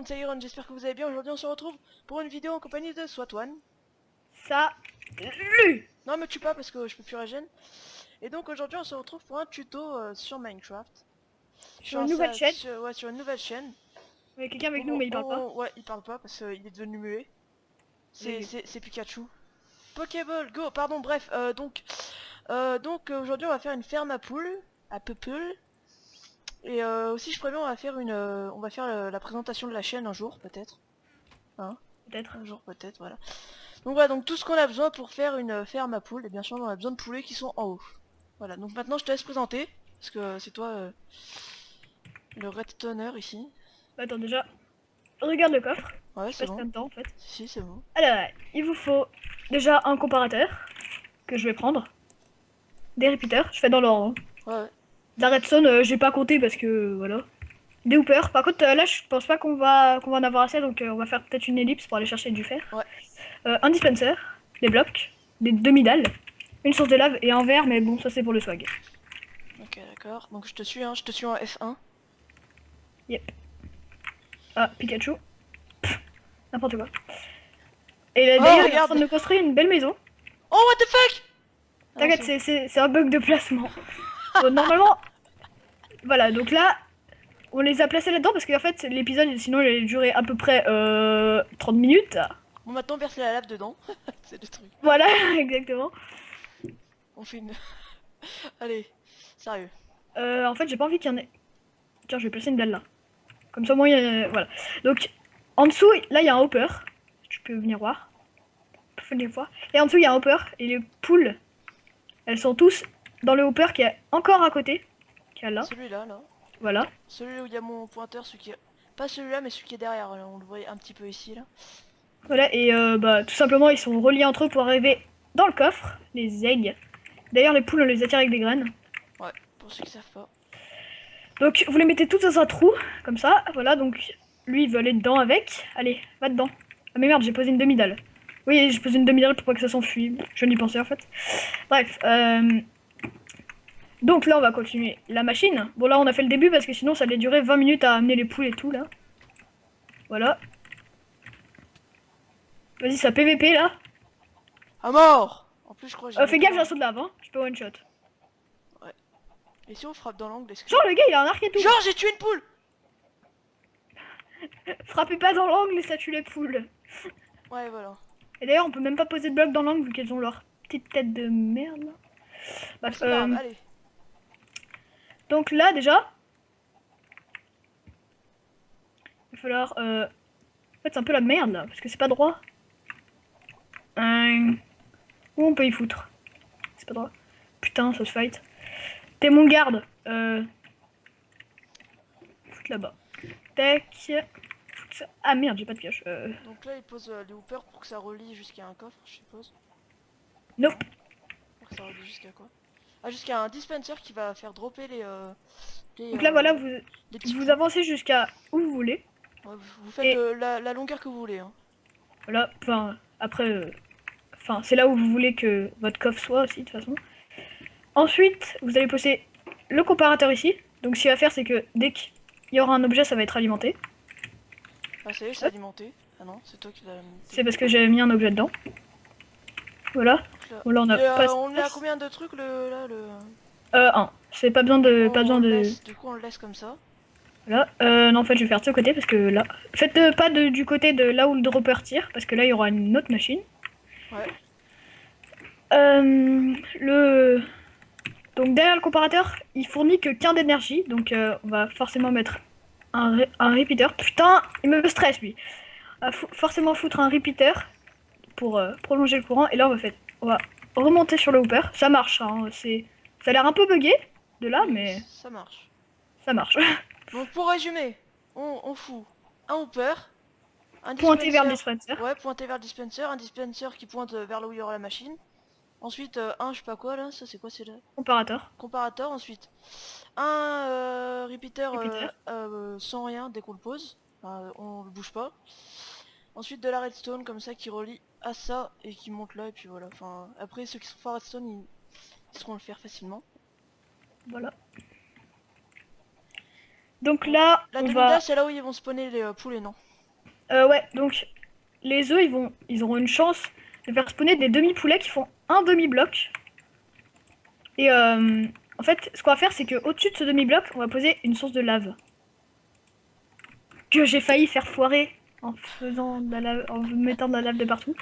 monde, c'est Iron, j'espère que vous allez bien. Aujourd'hui on se retrouve pour une vidéo en compagnie de Swatwan. Salut. Non me tue pas parce que je peux plus régène. Et donc aujourd'hui on se retrouve pour un tuto sur Minecraft. Sur une nouvelle chaîne. Sur une nouvelle chaîne. Il y a quelqu'un avec nous mais il parle pas. Ouais, il parle pas parce qu'il est devenu muet. Oui. C'est Pikachu. Pokéball, go, pardon, bref, aujourd'hui on va faire une ferme à poules, à Peuple. Et aussi je préviens, on va faire la présentation de la chaîne un jour peut-être. Hein, Peut-être. un jour peut-être, voilà. Donc voilà, donc tout ce qu'on a besoin pour faire une ferme à poules, et bien sûr on a besoin de poulets qui sont en haut. Voilà, donc maintenant je te laisse présenter, parce que c'est toi le redstoner ici. Attends déjà. Regarde le coffre. Ouais, Je sais c'est pas si bon. t'as le temps en fait. Si, c'est bon. Alors, il vous faut déjà un comparateur que je vais prendre. Des repeaters, je fais dans l'ordre. Ouais. De la redstone, j'ai pas compté parce que voilà. Des hoopers. Par contre, là, je pense pas qu'on va en avoir assez, donc on va faire peut-être une ellipse pour aller chercher du fer. Ouais. Un dispenser, des blocs, des demi-dalles, une source de lave et un verre, mais bon, ça c'est pour le swag. Ok, d'accord. Donc je te suis en F1. Yep. Ah, Pikachu. N'importe quoi. Et d'ailleurs, il est en regarde. train de construire une belle maison. Oh, what the fuck! T'inquiète, c'est un bug de placement. Bon, normalement, voilà, donc là, on les a placés là-dedans parce qu'en fait, l'épisode, sinon, il allait durer à peu près 30 minutes. Bon, maintenant verser la lave dedans. C'est le truc. Voilà, exactement. On fait une... Allez, sérieux. En fait, j'ai pas envie qu'il y en ait... Tiens, je vais placer une dalle là. Comme ça, moi, il y a... Voilà. Donc, en dessous, là, il y a un hopper. Tu peux venir voir. Venez voir. Et en dessous, il y a un hopper. Et les poules, elles sont tous dans le hopper qui est encore à côté. Qui est là. Celui-là, là. Voilà. Celui où il y a mon pointeur, celui qui est... Pas celui-là, mais celui qui est derrière, là. On le voit un petit peu ici, là. Voilà, et bah, tout simplement, ils sont reliés entre eux pour arriver dans le coffre, les eggs. D'ailleurs, les poules, on les attire avec des graines. Ouais, pour ceux qui savent pas. Donc, vous les mettez toutes dans un trou, comme ça. Voilà, donc, lui, il veut aller dedans avec. Allez, va dedans. Ah, mais merde, j'ai posé une demi-dalle. Oui, j'ai posé une demi-dalle pour pas que ça s'enfuit. Je viens d'y penser, en fait. Bref, donc là, on va continuer la machine. Bon, là, on a fait le début parce que sinon, ça allait durer 20 minutes à amener les poules et tout, là. Voilà. Vas-y, ça PVP, là. À mort! En plus, je crois que j'ai... Fais gaffe, j'ai un saut de lave, hein. Je peux one-shot. Et si on frappe dans l'angle, est-ce que... Genre, le gars, il a un arc et tout. Genre, j'ai tué une poule! Frappez pas dans l'angle et ça tue les poules. Ouais, voilà. Et d'ailleurs, on peut même pas poser de blocs dans l'angle vu qu'elles ont leur petite tête de merde. Bah, C'est pas grave, allez. donc là, déjà, il va falloir... En fait, c'est un peu la merde, là, parce que c'est pas droit. Où on peut y foutre? C'est pas droit. Putain, ça se fight. T'es mon garde. Foutre là-bas. Tac. Ah merde, j'ai pas de pioche. Donc là, il pose les hoopers pour que ça relie jusqu'à un coffre, je suppose. Nope. Pour que ça relie jusqu'à quoi? Ah, jusqu'à un dispenser qui va faire dropper les... Donc là, voilà, les petits vous poux. avancez jusqu'à où vous voulez. Ouais, vous faites la longueur que vous voulez. Hein. Voilà, enfin, après... Enfin, c'est là où vous voulez que votre coffre soit aussi, de toute façon. Ensuite, vous allez poser le comparateur ici. Donc, ce qu'il va faire, c'est que dès qu'il y aura un objet, ça va être alimenté. Ah, ça y est, c'est alimenté. Ah non, c'est toi qui l'as alimenté. C'est parce que j'avais mis un objet dedans. Voilà. Là. Voilà, on a pas... on est à combien de trucs là le... 1. C'est pas besoin de... Pas besoin de... Laisse, du coup, on le laisse comme ça. Voilà. Non, en fait, je vais faire de ce côté parce que là... Faites pas du côté de là où le dropper tire, parce que là, il y aura une autre machine. Ouais. Donc, derrière le comparateur, il fournit que qu'un d'énergie. Donc, on va forcément mettre un repeater. Putain, il me stresse, lui. On va forcément foutre un repeater pour prolonger le courant. Et là, on va remonter sur le hooper. Ça marche, hein. Ça a l'air un peu bugué de là, mais ça marche. ça marche. Donc, pour résumer, on fout un hooper, un Pointé vers le dispenser. dispenser. Ouais, pointé vers le dispenser, un dispenser qui pointe vers là où il y aura la machine. Ensuite, un je sais pas quoi là, ça c'est quoi, c'est le Comparateur. comparateur. Ensuite, un repeater, Repeater. sans rien dès qu'on le pose. On le bouge pas. Ensuite de la redstone comme ça qui relie à ça et qui monte là et puis voilà. Enfin après ceux qui sont pas redstone ils seront le faire facilement. Voilà. Donc là, La on demi-dalle va... c'est là où ils vont spawner les poulets non? Ouais, donc les œufs, ils auront une chance de faire spawner des demi-poulets qui font un demi-bloc. Et en fait, ce qu'on va faire, c'est que au-dessus de ce demi-bloc, on va poser une source de lave. Que j'ai failli faire foirer en faisant de la lave, en mettant de la lave de partout.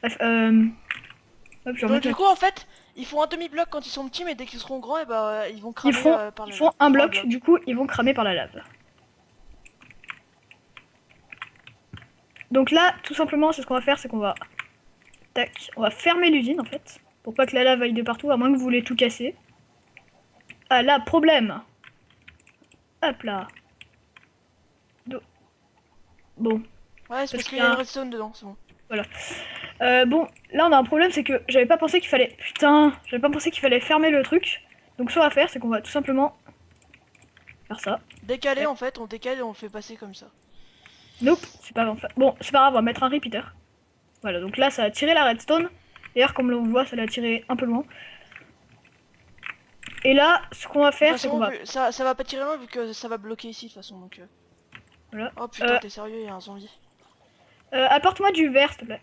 Bref, hop, je vais Donc remettre du coup en fait, ils font un demi-bloc quand ils sont petits, mais dès qu'ils seront grands, et bah ils vont Ils cramer font, par ils la font lave. un Ils font bloc, du coup, ils vont cramer par la lave. Donc là, tout simplement, c'est ce qu'on va faire, c'est qu'on va... Tac, on va fermer l'usine, en fait. Pour pas que la lave aille de partout, à moins que vous voulez tout casser. Ah là, problème. Hop là. Bon, Ouais, c'est parce qu'il qu'il y y a a une redstone dedans, c'est bon. bon, là on a un problème, c'est que j'avais pas pensé qu'il fallait... Putain, j'avais pas pensé qu'il fallait fermer le truc. Donc ce qu'on va faire, c'est qu'on va tout simplement faire ça. Décaler Ouais. en fait, on décale et on le fait passer comme ça. Nope, c'est pas grave. Bon, c'est pas grave, on va mettre un repeater. Voilà, donc là ça a tiré la redstone. D'ailleurs, comme on voit, ça l'a tiré un peu loin. Et là, ce qu'on va De toute faire, c'est qu'on façon, va... ça va pas tirer loin vu que ça va bloquer ici de toute façon donc. Voilà. Oh putain, t'es sérieux, il y a un zombie. Apporte-moi du verre, s'il te plaît.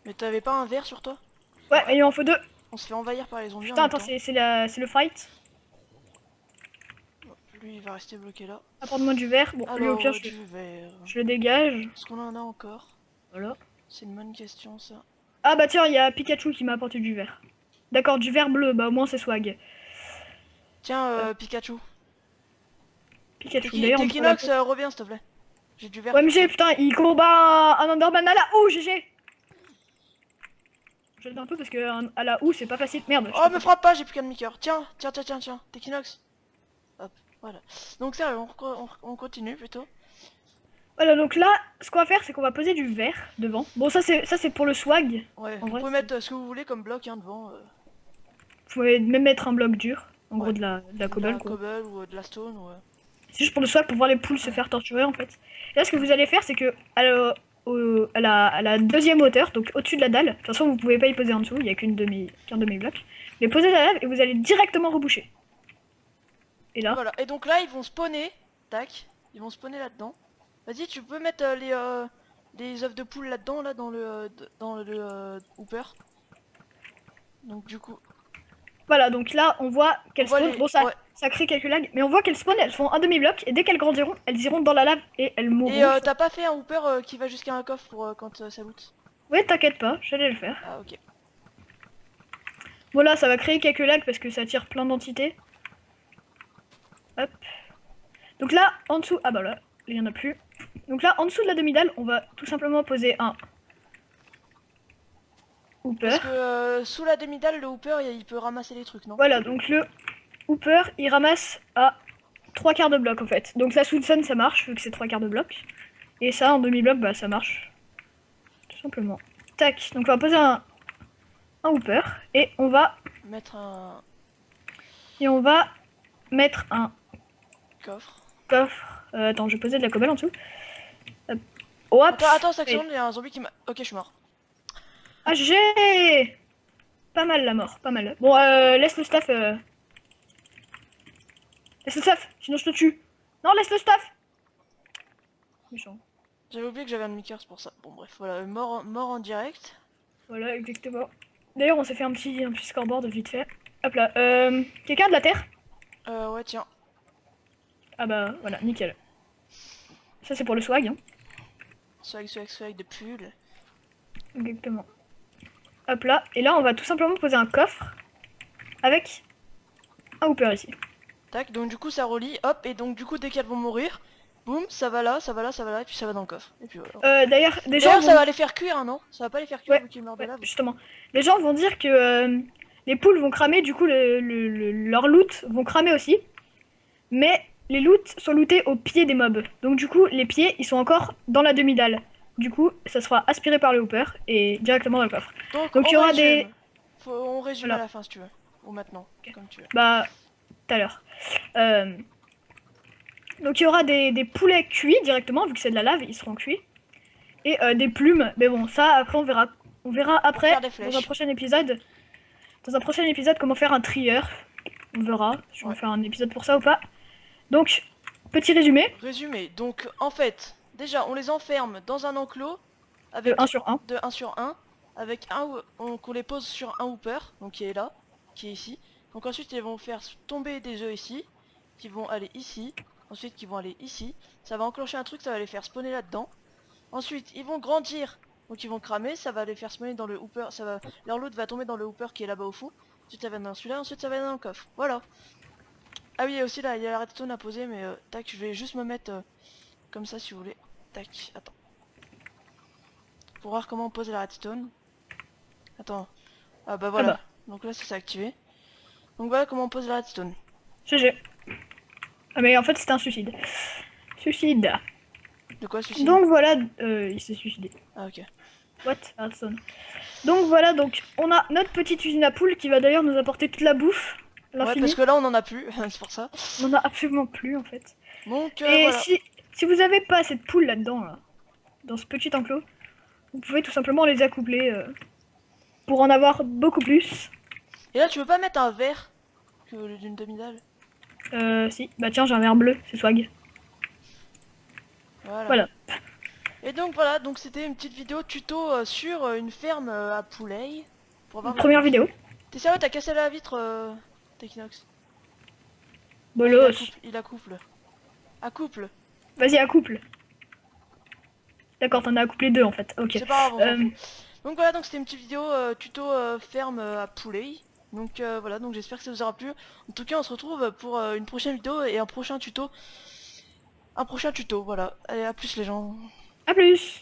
Mais t'avais pas un verre sur toi? Ouais, mais il en faut deux. On se fait envahir par les zombies en Putain, même attends, temps. c'est le fight. Lui il va rester bloqué là. Apporte-moi du verre. Bon, lui au pire, Alors, du verre. je le dégage. Est-ce qu'on en a encore? Voilà. C'est une bonne question ça. Ah bah tiens, il y a Pikachu qui m'a apporté du verre. D'accord, du verre bleu, bah au moins c'est swag. Tiens, Euh, Pikachu. Pikachu, d'ailleurs, on prend la... Tequinox, reviens s'il te plaît. J'ai du verre. OMG, putain, il combat un Enderman à la OU, GG. Je le dis un peu parce que à la OU, c'est pas facile. Merde. Oh, me frappe pas, j'ai plus qu'un demi-cœur. Tiens, tiens. Tequinox. Hop, voilà. Donc sérieux, on continue plutôt. Voilà, donc là, ce qu'on va faire, c'est qu'on va poser du verre devant. Bon, ça c'est pour le swag. Ouais, En vous vrai, pouvez mettre ce que vous voulez comme bloc hein, devant. Vous pouvez même mettre un bloc dur. En Ouais. gros, de la De cobble, la quoi. cobble ou de la stone ou... C'est juste pour le swag, pour voir les poules se faire torturer, en fait. Et là, ce que vous allez faire, c'est que à la deuxième hauteur, donc au-dessus de la dalle, de toute façon, vous pouvez pas y poser en dessous, il y a qu'un demi-bloc. Vous les posez la lave et vous allez directement reboucher. Et là, Voilà, et donc là ils vont spawner. Tac, ils vont spawner là-dedans. Vas-y, tu peux mettre les œufs de poule là-dedans, là, dans le hooper. Donc du coup... voilà, donc là, on voit qu'elles On voit spawnent. les- Bon, ça, ouais. ça crée quelques lags, mais on voit qu'elles spawnent, elles font un demi-bloc, et dès qu'elles grandiront, elles iront dans la lave et elles mourront. Et t'as pas fait un hooper qui va jusqu'à un coffre pour quand ça loot? Ouais, t'inquiète pas, j'allais le faire. Ah ok. Bon, là, ça va créer quelques lags parce que ça attire plein d'entités. Hop. Donc là, en dessous... Ah bah là, il y en a plus. Donc là, en dessous de la demi-dalle, on va tout simplement poser un hooper. Parce que sous la demi-dalle, le hooper il peut ramasser les trucs, non? Voilà, donc le hooper, il ramasse à 3/4 de bloc en fait. Donc la Soulson, ça marche, vu que c'est 3/4 de bloc. Et ça, en demi-bloc, bah ça marche. Tout simplement. Tac, donc on va poser un hooper. Et on va Mettre un mettre un coffre. coffre. Attends, je vais poser de la cobble en dessous. Hop. Hop. Attends, 5 secondes, il y a un zombie qui m'a... Ok, je suis mort. Ah, j'ai pas mal la mort, pas mal. Bon, laisse le staff. Laisse le staff, sinon je te tue. Non, laisse le staff. Méchant. J'avais oublié que j'avais un demi-cœur, c'est pour ça. Bon bref, voilà, mort en direct. Voilà, exactement. D'ailleurs, on s'est fait un petit scoreboard vite fait. Hop là. Quelqu'un a de la terre? Ouais, tiens. Ah bah, voilà, nickel. Ça, c'est pour le swag, hein. Swag de pull. Exactement. Hop là. Et là, on va tout simplement poser un coffre avec un hooper ici. Tac, donc du coup ça relie, hop, et donc du coup dès qu'elles vont mourir, boum, ça va là, et puis ça va dans le coffre. Et puis voilà. D'ailleurs, des gens D'ailleurs, ça vont... va les faire cuire, hein, non? Ça va pas les faire cuire Ouais, vu qu'ils meurent de ouais, lave. justement. Les gens vont dire que les poules vont cramer, du coup, leur loot vont cramer aussi. Mais les loots sont lootés au pied des mobs. Donc du coup, les pieds, ils sont encore dans la demi-dalle. Du coup, ça sera aspiré par le hooper et directement dans le coffre. Donc il y aura des... On résume Voilà. à la fin si tu veux. Ou maintenant, Ok. comme tu veux. Bah, tout à l'heure. Donc il y aura des poulets cuits directement, vu que c'est de la lave, ils seront cuits. Et des plumes. Mais bon, ça, après, on verra. On verra après, faire des flèches. dans un prochain épisode. Dans un prochain épisode, comment faire un trieur. On verra si on va faire un épisode pour ça ou pas. Donc, petit résumé. Résumé, donc en fait, déjà on les enferme dans un enclos De avec 1 sur 1. de 1 sur 1 avec qu'on les pose sur un hooper, donc qui est là, qui est ici. Donc ensuite ils vont faire tomber des œufs ici, qui vont aller ici, ensuite qui vont aller ici. Ça va enclencher un truc, ça va les faire spawner là-dedans. Ensuite ils vont grandir, donc ils vont cramer, ça va les faire spawner dans le hooper, leur loot va tomber dans le hooper qui est là-bas au fond. Ensuite ça va dans celui-là, ensuite ça va dans le coffre. Voilà. Ah oui, aussi là, il y a la redstone à poser, mais tac, je vais juste me mettre comme ça si vous voulez. Tac, attends. Pour voir comment on pose la redstone. Attends. Ah bah voilà. bah. Donc là, ça s'est activé. Donc voilà comment on pose la redstone. GG. Ah mais en fait c'était un suicide. Suicide. De quoi ceci? Donc voilà, il s'est suicidé. Ah ok. What? Personne. Donc voilà, donc on a notre petite usine à poules qui va d'ailleurs nous apporter toute la bouffe. Ouais, L'infini. parce que là, on en a plus, c'est pour ça. On en a absolument plus en fait. Donc Et voilà. si vous avez pas cette poule là-dedans, là, dans ce petit enclos, vous pouvez tout simplement les accoupler pour en avoir beaucoup plus. Et là, tu veux pas mettre un verre que au lieu d'une demi-dalle? Si. Bah tiens, j'ai un verre bleu, c'est swag. Voilà. Voilà. Et donc voilà, donc c'était une petite vidéo tuto sur une ferme à poulets. Pour voir Première vidéo. T'es sérieux, t'as cassé la vitre, Techinox? Bolos. Il accouple. Accouple. Vas-y, accouple. D'accord, t'en as accouplé deux en fait. Ok. C'est pas grave, on s'en Euh, fout. Donc voilà, donc c'était une petite vidéo tuto ferme à poulet. Donc voilà, donc j'espère que ça vous aura plu. En tout cas, on se retrouve pour une prochaine vidéo et un prochain tuto. Un prochain tuto, voilà. Allez, à plus les gens. à plus.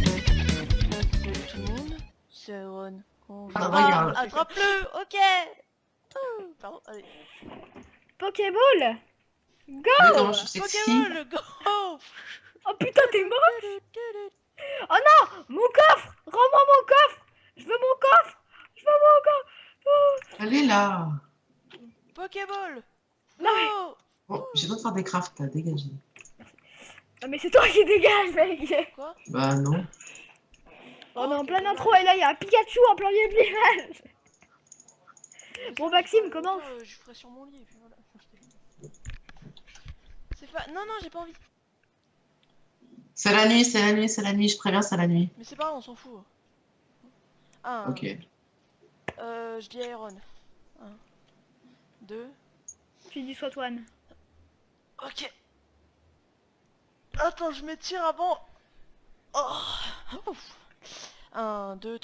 Salut tout le monde. C'est Aaron. Ah, regarde. Attrape-le, ok. Pardon, allez. Pokéball. Mais Go. comment je suis sexy? Pokémon, go. Oh putain, t'es mort. Oh non, mon coffre. Rends-moi mon coffre. Je veux mon coffre. Je veux mon coffre. Oh. Elle est là. Pokéball. Non, mais... Oh. Bon, j'ai besoin de faire des crafts, là, dégagez. Ah, mais c'est toi qui dégage, mec. Quoi? Bah non. On est en plein intro et là il y a un Pikachu en plein milieu de l'image. Bon, Maxime, commence. Je ferai sur mon lit et puis voilà. C'est pas... Non, non, j'ai pas envie. C'est la nuit, c'est la nuit, c'est la nuit, je préviens, c'est la nuit. Mais c'est pas grave, on s'en fout. Un. Ok. Je dis Iron. 1, 2. Tu dis soit One. Ok. Attends, je m'étire avant. Oh. 1, 2, 3.